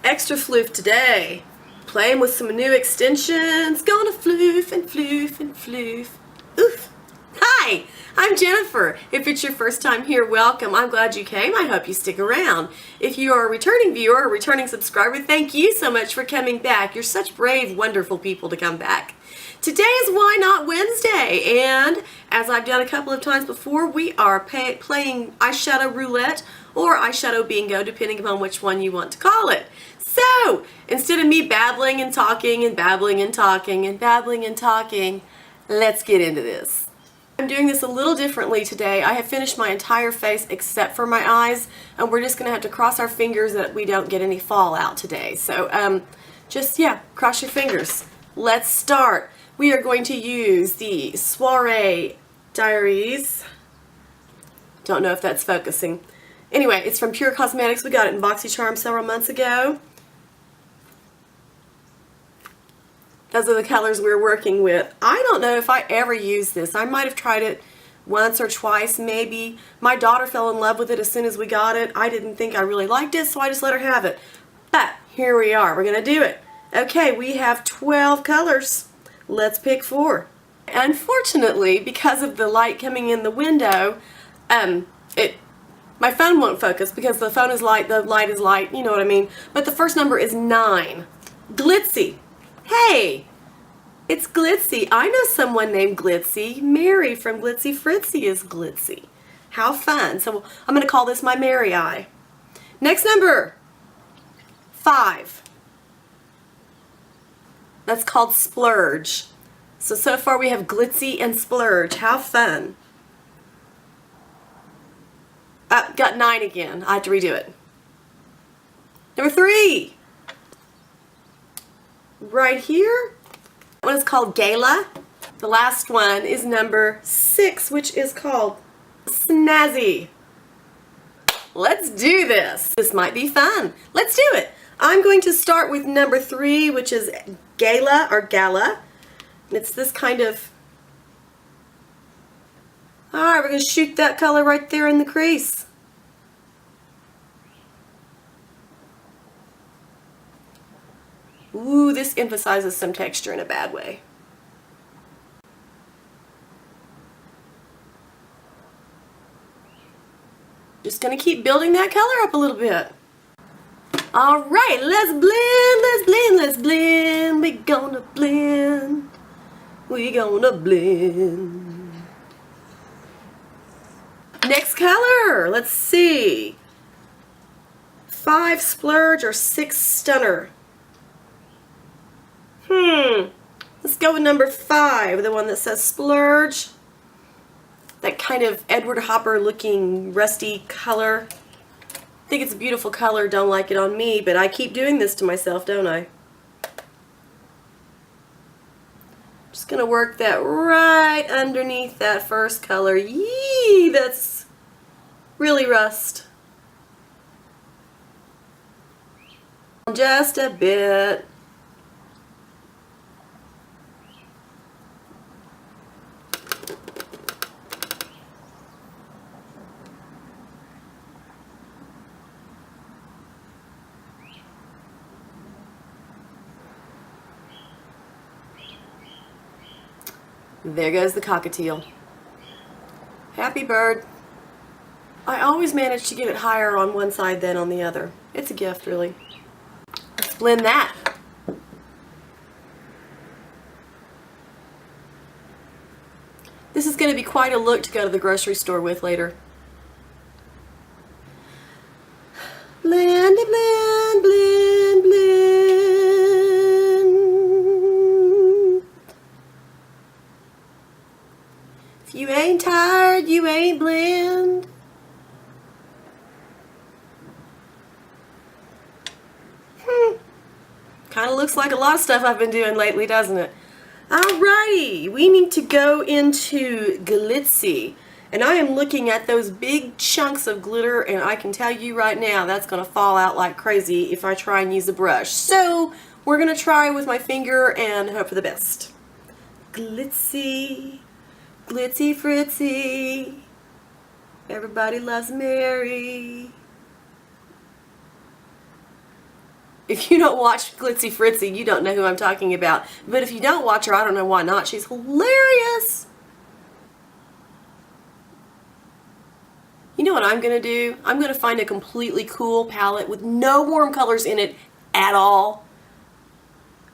Extra floof today. Playing with some new extensions. Gonna floof and floof and floof. Oof. Hi, I'm Jennifer. If it's your first time here, welcome. I'm glad you came. I hope you stick around. If you are a returning viewer or a returning subscriber, thank you so much for coming back. You're such brave, wonderful people to come back. Today is Why Not Wednesday, and as I've done a couple of times before, we are playing Eyeshadow Roulette or Eyeshadow Bingo, depending upon which one you want to call it. So, instead of me babbling and talking and babbling and talking and babbling and talking, let's get into this. I'm doing this a little differently today. I have finished my entire face except for my eyes, and we're just going to have to cross our fingers that we don't get any fallout today. So, cross your fingers. Let's start. We are going to use the Soiree Diaries. Don't know if that's focusing. Anyway, it's from Pure Cosmetics. We got it in BoxyCharm several months ago. Those are the colors we're working with. I don't know if I ever used this. I might have tried it once or twice, maybe. My daughter fell in love with it as soon as we got it. I didn't think I really liked it, so I just let her have it. But here we are. We're going to do it. Okay, we have 12 colors. Let's pick 4. Unfortunately, because of the light coming in the window, my phone won't focus because the phone is light, the light is light, you know what I mean. But the first number is 9. Glitzy. Hey, it's Glitzy. I know someone named Glitzy. Mary from Glitzy Fritzy is Glitzy. How fun. So I'm going to call this my Mary Eye. Next number, 5. That's called Splurge. So far we have Glitzy and Splurge. How fun. Got 9 again. I have to redo it. Number 3. Right here. That one is called Gala. The last one is number 6, which is called Snazzy. Let's do this. This might be fun. Let's do it. I'm going to start with number 3, which is Gala or Gala. It's this kind of... Alright, we're going to shoot that color right there in the crease. Ooh, this emphasizes some texture in a bad way. Just going to keep building that color up a little bit. Alright, let's blend, let's blend, let's blend. We're gonna blend. We're gonna blend. Next color, let's see. 5 Splurge or 6 Stunner. Let's go with number 5, the one that says Splurge. That kind of Edward Hopper looking rusty color. I think it's a beautiful color, don't like it on me, but I keep doing this to myself, don't I? Just gonna work that right underneath that first color. Yee, that's really rust. Just a bit. There goes the cockatiel. Happy bird. I always manage to get it higher on one side than on the other. It's a gift, really. Let's blend that. This is going to be quite a look to go to the grocery store with later. Blend it, blend, blend, blend. If you ain't tired, you ain't blend. Kind of looks like a lot of stuff I've been doing lately, doesn't it? Alrighty, we need to go into Glitzy. And I am looking at those big chunks of glitter, and I can tell you right now that's going to fall out like crazy if I try and use a brush. So we're going to try with my finger and hope for the best. Glitzy, glitzy fritzy, everybody loves Mary. If you don't watch Glitzy Fritzy, you don't know who I'm talking about. But if you don't watch her, I don't know why not. She's hilarious. You know what I'm going to do? I'm going to find a completely cool palette with no warm colors in it at all.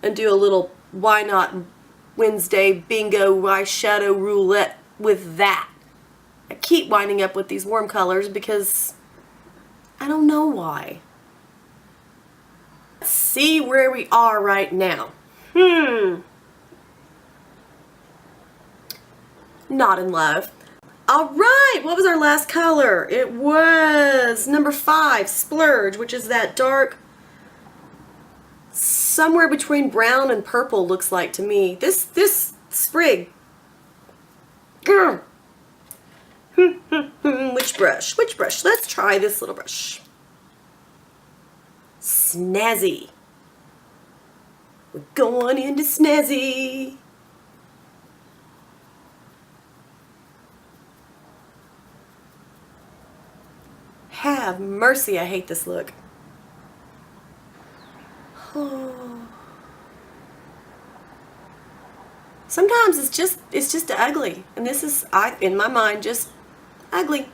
And do a little Why Not Wednesday Bingo Eyeshadow Roulette with that. I keep winding up with these warm colors because I don't know why. Let's see where we are right now. Not in love. Alright, what was our last color? It was number 5, Splurge, which is that dark, somewhere between brown and purple looks like to me. This sprig. Which brush? Which brush? Let's try this little brush. Snazzy. We're going into snazzy. Have mercy, I hate this look. Oh. Sometimes it's just ugly, and this is, in my mind, just ugly.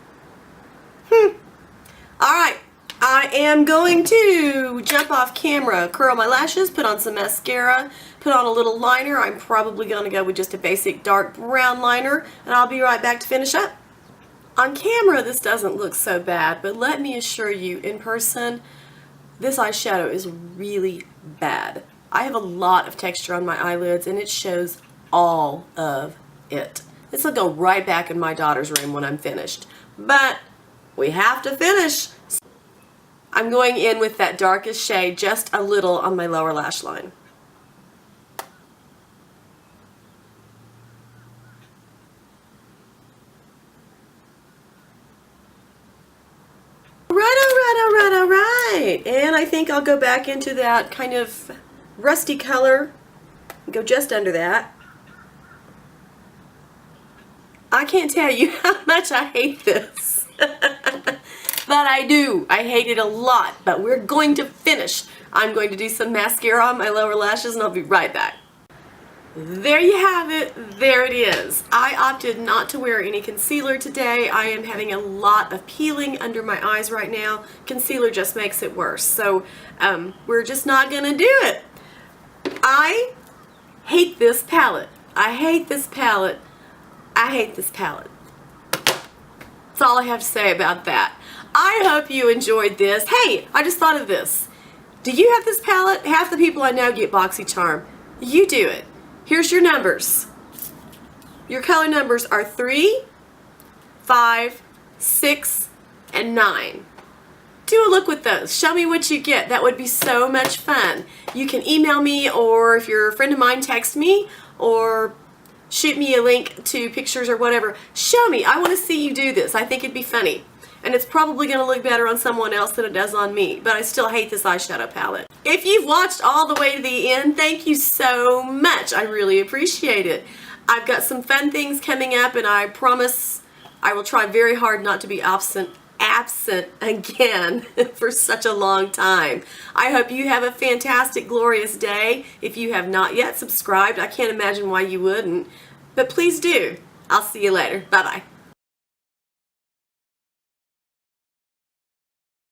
Alright, I am going to jump off camera, curl my lashes, put on some mascara, put on a little liner. I'm probably going to go with just a basic dark brown liner, and I'll be right back to finish up. On camera, this doesn't look so bad, but let me assure you, in person, this eyeshadow is really bad. I have a lot of texture on my eyelids, and it shows all of it. This will go right back in my daughter's room when I'm finished. But we have to finish. I'm going in with that darkest shade just a little on my lower lash line. Alright, and I think I'll go back into that kind of rusty color and go just under that. I can't tell you how much I hate this. But I do. I hate it a lot, but we're going to finish. I'm going to do some mascara on my lower lashes and I'll be right back. There you have it. There it is. I opted not to wear any concealer today. I am having a lot of peeling under my eyes right now. Concealer just makes it worse. So we're just not going to do it. I hate this palette. I hate this palette. I hate this palette. That's all I have to say about that. I hope you enjoyed this. Hey, I just thought of this. Do you have this palette? Half the people I know get BoxyCharm. You do it. Here's your numbers. Your color numbers are 3, 5, 6, and 9. Do a look with those. Show me what you get. That would be so much fun. You can email me, or if you're a friend of mine, text me, or shoot me a link to pictures or whatever. Show me. I want to see you do this. I think it'd be funny. And it's probably going to look better on someone else than it does on me. But I still hate this eyeshadow palette. If you've watched all the way to the end, thank you so much. I really appreciate it. I've got some fun things coming up, and I promise I will try very hard not to be absent again for such a long time. I hope you have a fantastic, glorious day. If you have not yet subscribed, I can't imagine why you wouldn't. But please do. I'll see you later. Bye-bye.